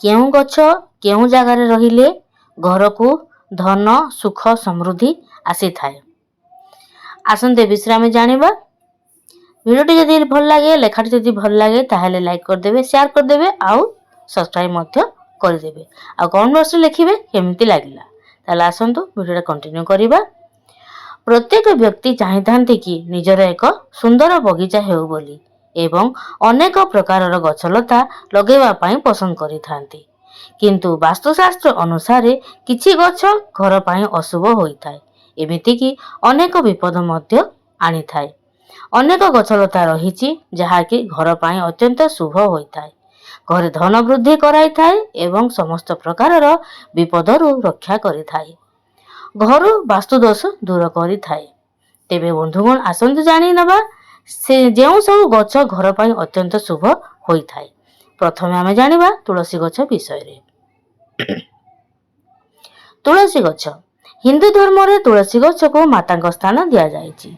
କେଉଁ ଗଛ କେଉଁ ଜାଗାରେ ରହିଲେ ଘରକୁ ଧନ ସୁଖ ସମୃଦ୍ଧି ଆସିଥାଏ। ଆସନ୍ତୁ ଏ ବିଷୟରେ ଆମେ ଜାଣିବା। ଭିଡ଼ିଓଟି ଯଦି ଭଲ ଲାଗେ, ଲେଖାଟି ଯଦି ଭଲ ଲାଗେ ତାହେଲେ ଲାଇକ୍ କରିଦେବେ, ସେୟାର କରିଦେବେ ଆଉ ସବସ୍କ୍ରାଇବ୍ ମଧ୍ୟ କରିଦେବେ। ଆଉ କମେଣ୍ଟ ବକ୍ସରେ ଲେଖିବେ କେମିତି ଲାଗିଲା। ତାହେଲେ ଆସନ୍ତୁ ଭିଡ଼ିଓଟା କଣ୍ଟିନ୍ୟୁ କରିବା। ପ୍ରତ୍ୟେକ ବ୍ୟକ୍ତି ଚାହିଁଥାନ୍ତି କି ନିଜର ଏକ ସୁନ୍ଦର ବଗିଚା ହେଉ ବୋଲି ଏବଂ ଅନେକ ପ୍ରକାରର ଗଛଲତା ଲଗାଇବା ପାଇଁ ପସନ୍ଦ କରିଥାନ୍ତି। କିନ୍ତୁ ବାସ୍ତୁଶାସ୍ତ୍ର ଅନୁସାରେ କିଛି ଗଛ ଘର ପାଇଁ ଅଶୁଭ ହୋଇଥାଏ, ଏମିତିକି ଅନେକ ବିପଦ ମଧ୍ୟ ଆଣିଥାଏ। ଅନେକ ଗଛଲତା ରହିଛି ଯାହାକି ଘର ପାଇଁ ଅତ୍ୟନ୍ତ ଶୁଭ ହୋଇଥାଏ, ଘରେ ଧନ ବୃଦ୍ଧି କରାଇଥାଏ ଏବଂ ସମସ୍ତ ପ୍ରକାରର ବିପଦରୁ ରକ୍ଷା କରିଥାଏ, ଘରୁ ବାସ୍ତୁଦୋଷ ଦୂର କରିଥାଏ। ତେବେ ବନ୍ଧୁଗଣ ଆସନ୍ତୁ ଜାଣିନେବା ସେ ଯେଉଁ ସବୁ ଗଛ ଘର ପାଇଁ ଅତ୍ୟନ୍ତ ଶୁଭ ହୋଇଥାଏ। ପ୍ରଥମେ ଆମେ ଜାଣିବା ତୁଳସୀ ଗଛ ବିଷୟରେ। ତୁଳସୀ ଗଛ ହିନ୍ଦୁ ଧର୍ମରେ ତୁଳସୀ ଗଛକୁ ମାତାଙ୍କ ସ୍ଥାନ ଦିଆଯାଇଛି।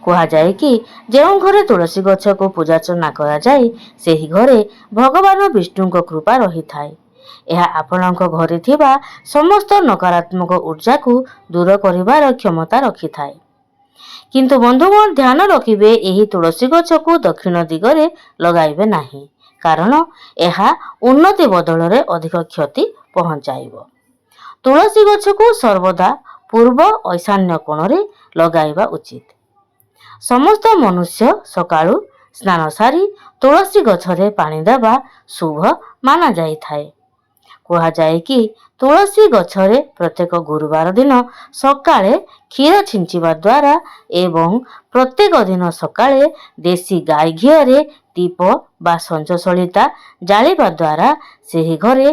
କୁହାଯାଏ କି ଯେଉଁ ଘରେ ତୁଳସୀ ଗଛକୁ ପୂଜାର୍ଚ୍ଚନା କରାଯାଏ ସେହି ଘରେ ଭଗବାନ ବିଷ୍ଣୁଙ୍କ କୃପା ରହିଥାଏ। ଏହା ଆପଣଙ୍କ ଘରେ ଥିବା ସମସ୍ତ ନକାରାତ୍ମକ ଊର୍ଜାକୁ ଦୂର କରିବାର କ୍ଷମତା ରଖିଥାଏ। କିନ୍ତୁ ବନ୍ଧୁଗଣ ଧ୍ୟାନ ରଖିବେ, ଏହି ତୁଳସୀ ଗଛକୁ ଦକ୍ଷିଣ ଦିଗରେ ଲଗାଇବେ ନାହିଁ, କାରଣ ଏହା ଉନ୍ନତି ବଦଳରେ ଅଧିକ କ୍ଷତି ପହଞ୍ଚାଇବ। ତୁଳସୀ ଗଛକୁ ସର୍ବଦା ପୂର୍ବ ଈଶାନ୍ୟ କୋଣରେ ଲଗାଇବା ଉଚିତ। ସମସ୍ତ ମନୁଷ୍ୟ ସକାଳୁ ସ୍ନାନ ସାରି ତୁଳସୀ ଗଛରେ ପାଣି ଦେବା ଶୁଭ ମାନାଯାଇଥାଏ। କୁହାଯାଏ କି ତୁଳସୀ ଗଛରେ ପ୍ରତ୍ୟେକ ଗୁରୁବାର ଦିନ ସକାଳେ କ୍ଷୀର ଛିଞ୍ଚିବା ଦ୍ୱାରା ଏବଂ ପ୍ରତ୍ୟେକ ଦିନ ସକାଳେ ଦେଶୀ ଗାଈ ଘିଅରେ ଦୀପ ବା ସଞ୍ଜ ସଳିତା ଜାଳିବା ଦ୍ୱାରା ସେହି ଘରେ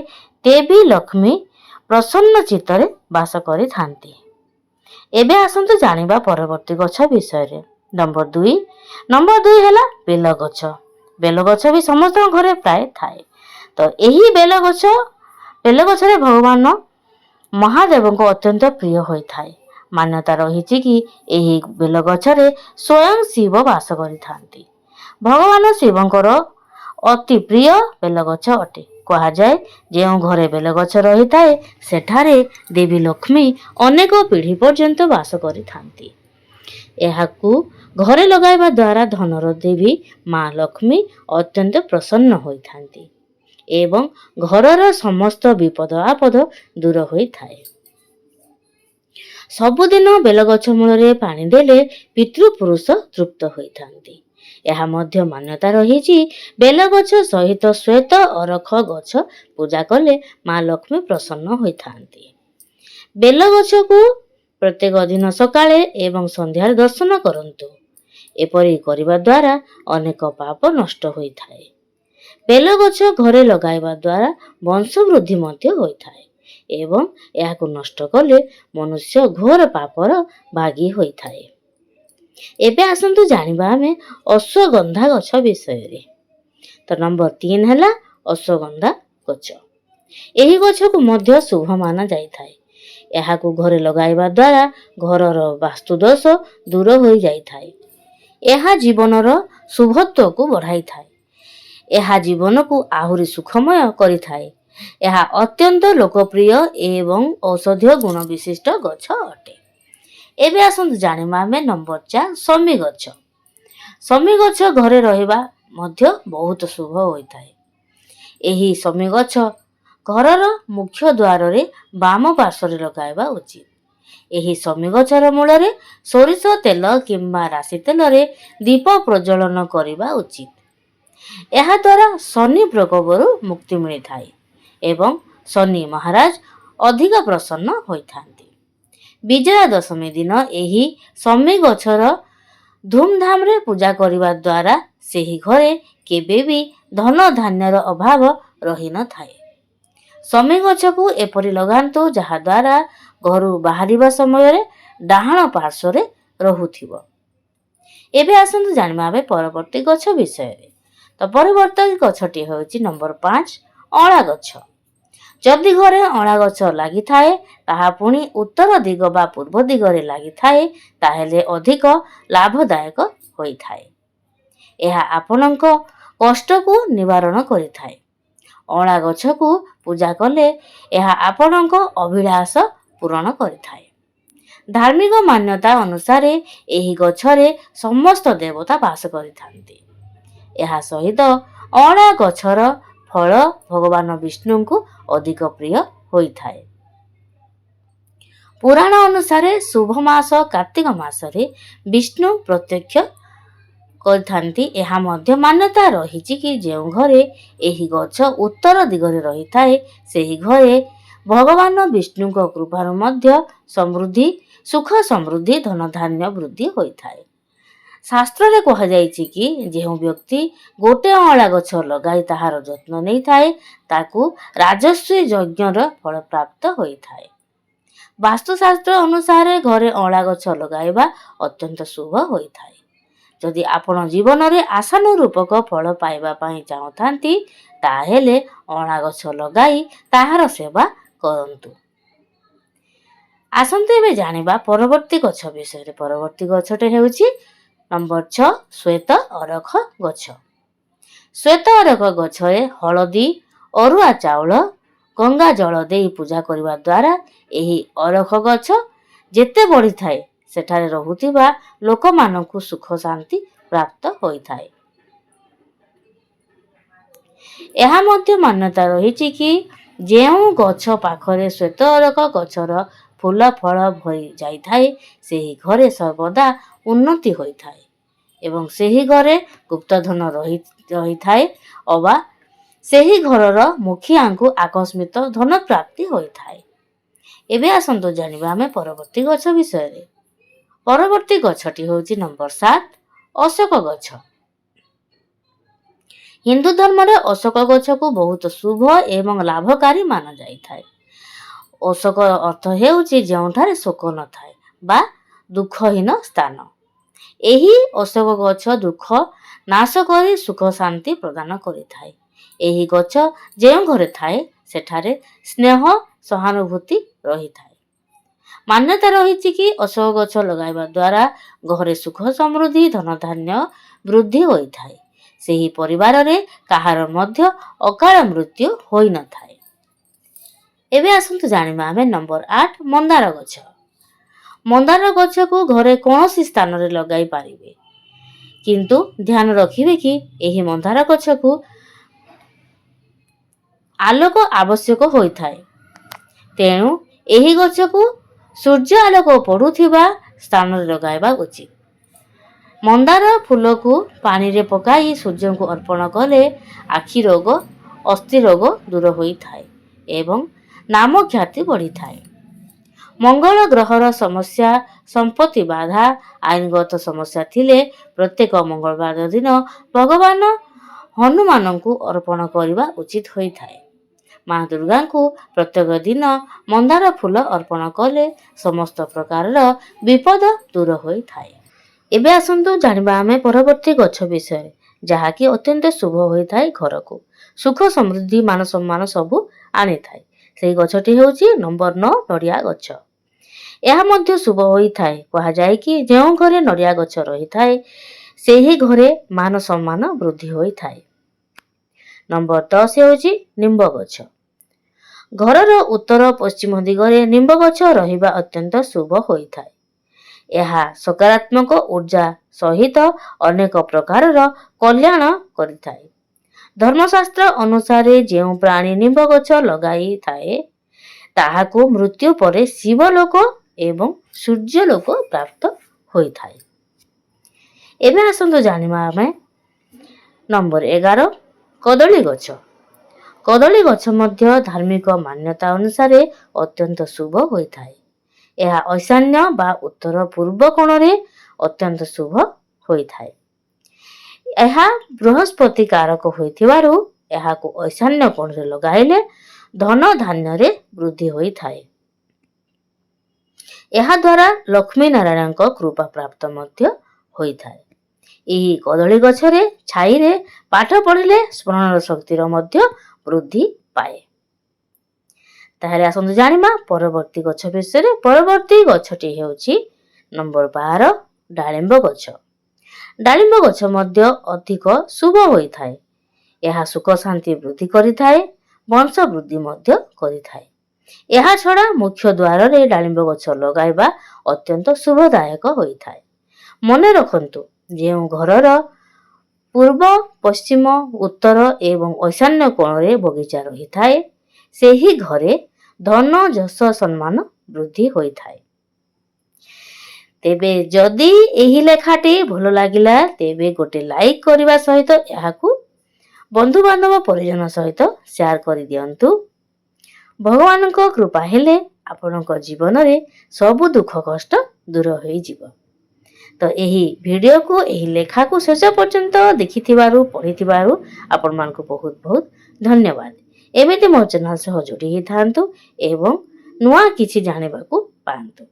ଦେବୀ ଲକ୍ଷ୍ମୀ ପ୍ରସନ୍ନ ଚିତ୍ତରେ ବାସ କରିଥାନ୍ତି। ଏବେ ଆସନ୍ତୁ ଜାଣିବା ପରବର୍ତ୍ତୀ ଗଛ ବିଷୟରେ। ନମ୍ବର 2 ହେଲା ବେଲଗଛ। ବେଲଗଛ ବି ସମସ୍ତଙ୍କ ଘରେ ପ୍ରାୟ ଥାଏ। ତ ଏହି ବେଲଗଛରେ ଭଗବାନ ମହାଦେବଙ୍କ ଅତ୍ୟନ୍ତ ପ୍ରିୟ ହୋଇଥାଏ। ମାନ୍ୟତା ରହିଛି କି ଏହି ବେଲଗଛରେ ସ୍ୱୟଂ ଶିବ ବାସ କରିଥାନ୍ତି। ଭଗବାନ ଶିବଙ୍କର ଅତି ପ୍ରିୟ ବେଲଗଛ ଅଟେ। କୁହାଯାଏ ଯେଉଁ ଘରେ ବେଲଗଛ ରହିଥାଏ ସେଠାରେ ଦେବୀ ଲକ୍ଷ୍ମୀ ଅନେକ ପିଢ଼ି ପର୍ଯ୍ୟନ୍ତ ବାସ କରିଥାନ୍ତି। ଏହାକୁ ଘରେ ଲଗାଇବା ଦ୍ୱାରା ଧନର ଦେବୀ ମା ଲକ୍ଷ୍ମୀ ଅତ୍ୟନ୍ତ ପ୍ରସନ୍ନ ହୋଇଥାନ୍ତି ଏବଂ ଘରର ସମସ୍ତ ବିପଦ ଆପଦ ଦୂର ହୋଇଥାଏ। ସବୁଦିନ ବେଲଗଛ ମୂଳରେ ପାଣି ଦେଲେ ପିତୃପୁରୁଷ ତୃପ୍ତ ହୋଇଥାନ୍ତି। ଏହା ମଧ୍ୟ ମାନ୍ୟତା ରହିଛି ବେଲଗଛ ସହିତ ଶ୍ଵେତ ଅରଖ ଗଛ ପୂଜା କଲେ ମା ଲକ୍ଷ୍ମୀ ପ୍ରସନ୍ନ ହୋଇଥାନ୍ତି। ବେଲଗଛକୁ ପ୍ରତ୍ୟେକ ଦିନ ସକାଳେ ଏବଂ ସନ୍ଧ୍ୟାରେ ଦର୍ଶନ କରନ୍ତୁ। ଏପରି କରିବା ଦ୍ୱାରା ଅନେକ ପାପ ନଷ୍ଟ ହୋଇଥାଏ। ବେଲଗଛ ଘରେ ଲଗାଇବା ଦ୍ୱାରା ବଂଶ ବୃଦ୍ଧି ମଧ୍ୟ ହୋଇଥାଏ ଏବଂ ଏହାକୁ ନଷ୍ଟ କଲେ ମନୁଷ୍ୟ ଘୋର ପାପର ଭାଗୀ ହୋଇଥାଏ। ଏବେ ଆସନ୍ତୁ ଜାଣିବା ଆମେ ଅଶ୍ୱଗନ୍ଧା ଗଛ ବିଷୟରେ। ତ ନମ୍ବର 3 ହେଲା ଅଶ୍ୱଗନ୍ଧା ଗଛ। ଏହି ଗଛକୁ ମଧ୍ୟ ଶୁଭ ମାନା ଯାଇଥାଏ। ଏହାକୁ ଘରେ ଲଗାଇବା ଦ୍ୱାରା ଘରର ବାସ୍ତୁଦୋଷ ଦୂର ହୋଇଯାଇଥାଏ। ଏହା ଜୀବନର ଶୁଭତ୍ୱକୁ ବଢ଼ାଇଥାଏ। ଏହା ଜୀବନକୁ ଆହୁରି ସୁଖମୟ କରିଥାଏ। ଏହା ଅତ୍ୟନ୍ତ ଲୋକପ୍ରିୟ ଏବଂ ଔଷଧୀୟ ଗୁଣ ବିଶିଷ୍ଟ ଗଛ ଅଟେ। ଏବେ ଆସନ୍ତୁ ଜାଣିବା ଆମେ ନମ୍ବର 4 ଶମୀ ଗଛ। ଶମୀ ଗଛ ଘରେ ରହିବା ମଧ୍ୟ ବହୁତ ଶୁଭ ହୋଇଥାଏ। ଏହି ଶମୀ ଗଛ ଘରର ମୁଖ୍ୟ ଦ୍ୱାରରେ ବାମ ପାର୍ଶ୍ୱରେ ଲଗାଇବା ଉଚିତ। ଏହି ଶମୀ ଗଛର ମୂଳରେ ସୋରିଷ ତେଲ କିମ୍ବା ରାଶି ତେଲରେ ଦୀପ ପ୍ରଜ୍ୱଳନ କରିବା ଉଚିତ। ଏହା ଦ୍ୱାରା ଶନି ପ୍ରକୋପରୁ ମୁକ୍ତି ମିଳିଥାଏ ଏବଂ ଶନି ମହାରାଜ ଅଧିକ ପ୍ରସନ୍ନ ହୋଇଥାନ୍ତି। ବିଜୟା ଦଶମୀ ଦିନ ଏହି ଶମୀ ଗଛର ଧୁମଧାମରେ ପୂଜା କରିବା ଦ୍ୱାରା ସେହି ଘରେ କେବେ ବି ଧନ ଧାନ୍ୟର ଅଭାବ ରହିନଥାଏ। ଶମୀ ଗଛକୁ ଏପରି ଲଗାନ୍ତୁ ଯାହାଦ୍ୱାରା ଘରୁ ବାହାରିବା ସମୟରେ ଡାହାଣ ପାର୍ଶ୍ୱରେ ରହୁଥିବ। ଏବେ ଆସନ୍ତୁ ଜାଣିବା ଆମେ ପରବର୍ତ୍ତୀ ଗଛ ବିଷୟରେ। ତ ପରବର୍ତ୍ତୀ ଗଛଟି ହେଉଛି ନମ୍ବର 5 ଅଁଳା ଗଛ। ଯଦି ଘରେ ଅଁଳା ଗଛ ଲାଗିଥାଏ ତାହା ପୁଣି ଉତ୍ତର ଦିଗ ବା ପୂର୍ବ ଦିଗରେ ଲାଗିଥାଏ ତାହେଲେ ଅଧିକ ଲାଭଦାୟକ ହୋଇଥାଏ। ଏହା ଆପଣଙ୍କ କଷ୍ଟକୁ ନିବାରଣ କରିଥାଏ। ଅଁଳା ଗଛକୁ ପୂଜା କଲେ ଏହା ଆପଣଙ୍କ ଅଭିଳାଷ ପୂରଣ କରିଥାଏ। ଧାର୍ମିକ ମାନ୍ୟତା ଅନୁସାରେ ଏହି ଗଛରେ ସମସ୍ତ ଦେବତା ବାସ କରିଥାନ୍ତି। ଏହା ସହିତ ଅଁଳା ଗଛର ଫଳ ଭଗବାନ ବିଷ୍ଣୁଙ୍କୁ ଅଧିକ ପ୍ରିୟ ହୋଇଥାଏ। ପୁରାଣ ଅନୁସାରେ ଶୁଭ ମାସ କାର୍ତ୍ତିକ ମାସରେ ବିଷ୍ଣୁ ପ୍ରତ୍ୟକ୍ଷ କରିଥାନ୍ତି। ଏହା ମଧ୍ୟ ମାନ୍ୟତା ରହିଛି କି ଯେଉଁ ଘରେ ଏହି ଗଛ ଉତ୍ତର ଦିଗରେ ରହିଥାଏ ସେହି ଘରେ ଭଗବାନ ବିଷ୍ଣୁଙ୍କ କୃପାରୁ ମଧ୍ୟ ସମୃଦ୍ଧି, ସୁଖ ସମୃଦ୍ଧି, ଧନଧାନ୍ୟ ବୃଦ୍ଧି ହୋଇଥାଏ। ଶାସ୍ତ୍ରରେ କୁହାଯାଇଛି କି ଯେଉଁ ବ୍ୟକ୍ତି ଗୋଟିଏ ଅଁଳା ଗଛ ଲଗାଇ ତାହାର ଯତ୍ନ ନେଇଥାଏ ତାକୁ ରାଜସ୍ୱୀ ଯଜ୍ଞର ଫଳ ପ୍ରାପ୍ତ ହୋଇଥାଏ। ବାସ୍ତୁଶାସ୍ତ୍ର ଅନୁସାରେ ଘରେ ଅଁଳା ଗଛ ଲଗାଇବା ଅତ୍ୟନ୍ତ ଶୁଭ ହୋଇଥାଏ। ଯଦି ଆପଣ ଜୀବନରେ ଆଶାନୁରୂପକ ଫଳ ପାଇବା ପାଇଁ ଚାହୁଁଥାନ୍ତି ତାହେଲେ ଅଁଳା ଗଛ ଲଗାଇ ତାହାର ସେବା କରନ୍ତୁ। ଆସନ୍ତୁ ଏବେ ଜାଣିବା ପରବର୍ତ୍ତୀ ଗଛ ବିଷୟରେ। ପରବର୍ତ୍ତୀ ଗଛଟି ହେଉଛି ନମ୍ବର 6 ଶ୍ୱେତ ଅରଖ ଗଛ। ଶ୍ୱେତ ଅରଖ ଗଛରେ ହଳଦୀ, ଅରୁଆ ଚାଉଳ, ଗଙ୍ଗା ଜଳ ଦେଇ ପୂଜା କରିବା ଦ୍ୱାରା ଏହି ଅରଖ ଗଛ ଯେତେ ବଢ଼ିଥାଏ ସେଠାରେ ରହୁଥିବା ଲୋକମାନଙ୍କୁ ସୁଖ ଶାନ୍ତି ପ୍ରାପ୍ତ ହୋଇଥାଏ। ଏହା ମଧ୍ୟ ମାନ୍ୟତା ରହିଛି କି ଯେଉଁ ଗଛ ପାଖରେ ଶ୍ୱେତ ଅରଖ ଗଛର ଫୁଲ ଫଳ ଭରି ଯାଇଥାଏ ସେହି ଘରେ ସର୍ବଦା ଉନ୍ନତି ହୋଇଥାଏ ଏବଂ ସେହି ଘରେ ଗୁପ୍ତଧନ ରହିଥାଏ ଅବା ସେହି ଘରର ମୁଖିଆଙ୍କୁ ଆକସ୍ମିକ ଧନ ପ୍ରାପ୍ତି ହୋଇଥାଏ। ଏବେ ଆସନ୍ତୁ ଜାଣିବା ଆମେ ପରବର୍ତ୍ତୀ ଗଛ ବିଷୟରେ। ପରବର୍ତ୍ତୀ ଗଛଟି ହେଉଛି ନମ୍ବର 7 ଅଶୋକ ଗଛ। ହିନ୍ଦୁ ଧର୍ମରେ ଅଶୋକ ଗଛକୁ ବହୁତ ଶୁଭ ଏବଂ ଲାଭକାରୀ ମାନାଯାଇଥାଏ। ଅଶୋକ ଅର୍ଥ ହେଉଛି ଯେଉଁଠାରେ ଶୋକ ନଥାଏ ବା ଦୁଃଖହୀନ ସ୍ଥାନ। ଏହି ଅଶୋକ ଗଛ ଦୁଃଖ ନାଶ କରି ସୁଖ ଶାନ୍ତି ପ୍ରଦାନ କରିଥାଏ। ଏହି ଗଛ ଯେଉଁ ଘରେ ଥାଏ ସେଠାରେ ସ୍ନେହ ସହାନୁଭୂତି ରହିଥାଏ। ମାନ୍ୟତା ରହିଛି କି ଅଶୋକ ଗଛ ଲଗାଇବା ଦ୍ୱାରା ଘରେ ସୁଖ ସମୃଦ୍ଧି ଧନଧାନ୍ୟ ବୃଦ୍ଧି ହୋଇଥାଏ। ସେହି ପରିବାରରେ କାହାର ମଧ୍ୟ ଅକାଳ ମୃତ୍ୟୁ ହୋଇନଥାଏ। ଏବେ ଆସନ୍ତୁ ଜାଣିବା ଆମେ ନମ୍ବର 8 ମନ୍ଦାର ଗଛ। ମନ୍ଦାର ଗଛକୁ ଘରେ କୌଣସି ସ୍ଥାନରେ ଲଗାଇ ପାରିବେ, କିନ୍ତୁ ଧ୍ୟାନ ରଖିବେ କି ଏହି ମନ୍ଦାର ଗଛକୁ ଆଲୋକ ଆବଶ୍ୟକ ହୋଇଥାଏ। ତେଣୁ ଏହି ଗଛକୁ ସୂର୍ଯ୍ୟ ଆଲୋକ ପଡୁଥିବା ସ୍ଥାନରେ ଲଗାଇବା ଉଚିତ। ମନ୍ଦାର ଫୁଲକୁ ପାଣିରେ ପକାଇ ସୂର୍ଯ୍ୟଙ୍କୁ ଅର୍ପଣ କଲେ ଆଖି ରୋଗ, ଅସ୍ଥି ରୋଗ ଦୂର ହୋଇଥାଏ ଏବଂ ନାମ ଖ୍ୟାତି ବଢ଼ିଥାଏ। ମଙ୍ଗଳ ଗ୍ରହର ସମସ୍ୟା, ସମ୍ପତ୍ତି ବାଧା, ଆଇନଗତ ସମସ୍ୟା ଥିଲେ ପ୍ରତ୍ୟେକ ମଙ୍ଗଳବାର ଦିନ ଭଗବାନ ହନୁମାନଙ୍କୁ ଅର୍ପଣ କରିବା ଉଚିତ ହୋଇଥାଏ। ମା ଦୁର୍ଗାଙ୍କୁ ପ୍ରତ୍ୟେକ ଦିନ ମନ୍ଦାର ଫୁଲ ଅର୍ପଣ କଲେ ସମସ୍ତ ପ୍ରକାରର ବିପଦ ଦୂର ହୋଇଥାଏ। ଏବେ ଆସନ୍ତୁ ଜାଣିବା ଆମେ ପରବର୍ତ୍ତୀ ଗଛ ବିଷୟରେ, ଯାହାକି ଅତ୍ୟନ୍ତ ଶୁଭ ହୋଇଥାଏ, ଘରକୁ ସୁଖ ସମୃଦ୍ଧି ମାନ ସମ୍ମାନ ସବୁ ଆଣିଥାଏ। ସେହି ଗଛଟି ହେଉଛି ନମ୍ବର 9 ନଡ଼ିଆ ଗଛ। ଏହା ମଧ୍ୟ ଶୁଭ ହୋଇଥାଏ। କୁହାଯାଏ କି ଯେଉଁ ଘରେ ନଡ଼ିଆ ଗଛ ରହିଥାଏ ସେହି ଘରେ ମାନ ସମ୍ମାନ ବୃଦ୍ଧି ହୋଇଥାଏ। ନମ୍ବର 10 ହେଉଛି ନିମ୍ବ ଗଛ। ଘରର ଉତ୍ତର ପଶ୍ଚିମ ଦିଗରେ ନିମ୍ବ ଗଛ ରହିବା ଅତ୍ୟନ୍ତ ଶୁଭ ହୋଇଥାଏ। ଏହା ସକାରାତ୍ମକ ଉର୍ଜା ସହିତ ଅନେକ ପ୍ରକାରର କଲ୍ୟାଣ କରିଥାଏ। ଧର୍ମଶାସ୍ତ୍ର ଅନୁସାରେ ଯେଉଁ ପ୍ରାଣୀ ନିମ୍ବ ଗଛ ଲଗାଇଥାଏ ତାହାକୁ ମୃତ୍ୟୁ ପରେ ଶିବଲୋକ ଏବଂ ସୂର୍ଯ୍ୟଲୋକ ପ୍ରାପ୍ତ ହୋଇଥାଏ। ଏବେ ଆସନ୍ତୁ ଜାଣିବା ଆମେ ନମ୍ବର 11 କଦଳୀ ଗଛ। କଦଳୀ ଗଛ ମଧ୍ୟ ଧାର୍ମିକ ମାନ୍ୟତା ଅନୁସାରେ ଅତ୍ୟନ୍ତ ଶୁଭ ହୋଇଥାଏ। ଏହା ଈଶାନ୍ୟ ବା ଉତ୍ତର ପୂର୍ବ କୋଣରେ ଅତ୍ୟନ୍ତ ଶୁଭ ହୋଇଥାଏ। ଏହା ବୃହସ୍ପତି କାରକ ହୋଇଥିବାରୁ ଏହାକୁ ଈଶାନ୍ୟ କୋଣରେ ଲଗାଇଲେ ଧନ ଧାନ୍ୟରେ ବୃଦ୍ଧି ହୋଇଥାଏ। ଏହା ଦ୍ୱାରା ଲକ୍ଷ୍ମୀ ନାରାୟଣଙ୍କ କୃପା ପ୍ରାପ୍ତ ମଧ୍ୟ ହୋଇଥାଏ। ଏହି କଦଳୀ ଗଛରେ ଛାଇରେ ପାଠ ପଢ଼ିଲେ ସ୍ମରଣ ଶକ୍ତିର ମଧ୍ୟ ବୃଦ୍ଧି ପାଏ। ତାହେଲେ ଆସନ୍ତୁ ଜାଣିବା ପରବର୍ତ୍ତୀ ଗଛ ବିଷୟରେ। ପରବର୍ତ୍ତୀ ଗଛଟି ହେଉଛି ନମ୍ବର 12 ଡାଳିମ୍ବ ଗଛ। ଡାଳିମ୍ବ ଗଛ ମଧ୍ୟ ଅଧିକ ଶୁଭ ହୋଇଥାଏ। ଏହା ସୁଖ ଶାନ୍ତି ବୃଦ୍ଧି କରିଥାଏ। ବଂଶ ବୃଦ୍ଧି ମଧ୍ୟ କରିଥାଏ। ଏହା ଛଡ଼ା ମୁଖ୍ୟ ଦ୍ୱାରରେ ଡାଳିମ୍ବ ଗଛ ଲଗାଇବା ଅତ୍ୟନ୍ତ ଶୁଭଦାୟକ ହୋଇଥାଏ। ମନେ ରଖନ୍ତୁ, ଯେଉଁ ଘରର ପୂର୍ବ, ପଶ୍ଚିମ, ଉତ୍ତର ଏବଂ ଈଶାନ୍ୟ କୋଣରେ ବଗିଚା ରହିଥାଏ, ସେହି ଘରେ ଧନ, ଯଶ, ସମ୍ମାନ ବୃଦ୍ଧି ହୋଇଥାଏ। ତେବେ ଯଦି ଏହି ଲେଖାଟି ଭଲ ଲାଗିଲା ତେବେ ଗୋଟେ ଲାଇକ୍ କରିବା ସହିତ ଏହାକୁ ବନ୍ଧୁବାନ୍ଧବ ପରିଜନ ସହିତ ସେୟାର କରିଦିଅନ୍ତୁ। ଭଗବାନଙ୍କ କୃପା ହେଲେ ଆପଣଙ୍କ ଜୀବନରେ ସବୁ ଦୁଃଖ କଷ୍ଟ ଦୂର ହୋଇଯିବ। ତ ଏହି ଭିଡ଼ିଓକୁ, ଏହି ଲେଖାକୁ ଶେଷ ପର୍ଯ୍ୟନ୍ତ ଦେଖିଥିବାରୁ, ପଢ଼ିଥିବାରୁ ଆପଣମାନଙ୍କୁ ବହୁତ ବହୁତ ଧନ୍ୟବାଦ। ଏମିତି ମୋ ଚ୍ୟାନେଲ ସହ ଯୋଡ଼ି ହୋଇଥାନ୍ତୁ ଏବଂ ନୂଆ କିଛି ଜାଣିବାକୁ ପାଆନ୍ତୁ।